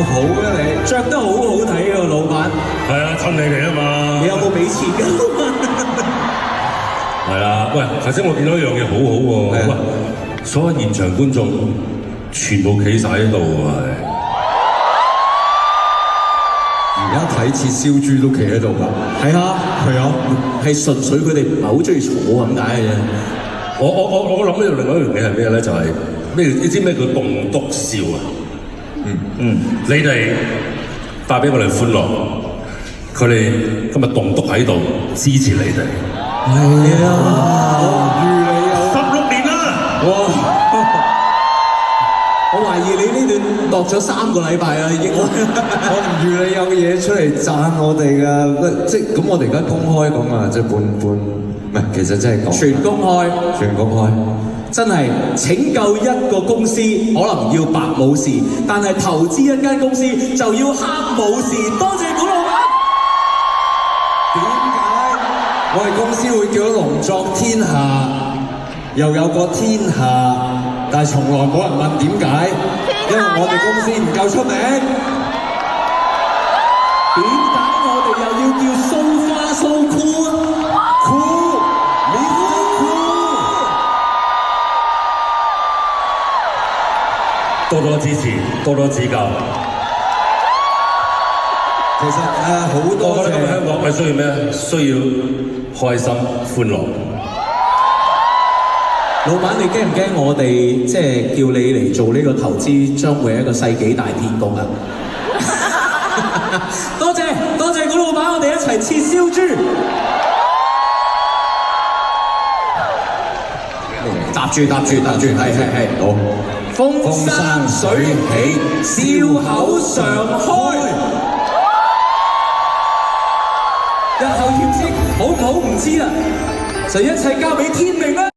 好嘅你，着得好好睇啊，老闆。係啊，襯你哋啊嘛。你有冇俾錢㗎？係啦，喂，頭先我見到一樣嘢好好喎，喂，所有現場觀眾全部企晒喺度喎，而家睇切燒豬都企喺度㗎。係啊，係啊，係純粹佢哋唔係好中意坐咁解嘅啫。我諗到另外一樣嘢係咩咧？就係咩？你知咩叫棟篤笑啊？你哋帶俾我哋歡樂，佢哋今日棟篤喺度支持你哋。係啊，預你有16年啦！哇！我懷疑你呢段落咗3個禮拜啦，已經。我唔預你有嘢出嚟讚我哋㗎，即係咁我哋而家公開講啊，即係半唔係，其實真係講全公開，全公開。真係拯救一個公司可能要白武士，但係投資一間公司就要黑武士。多謝古老闆。點解我哋公司會叫龍作天下，又有個天下，但係從來冇人問點解？因為我哋公司唔夠出名。點解我哋又要叫蘇花蘇酷？酷，你好酷！多多支持，多多指教。其實好多我覺得今日香港係需要咩？需要開心、歡樂。老闆，你驚唔驚我哋即係叫你嚟做呢個投資，將會係一個世紀大騙局啊？多謝古老闆，我哋一齊切燒豬。搭住，係，好。風生水起，笑口常開。日後業績好唔好唔知啦，就一切交俾天命啦。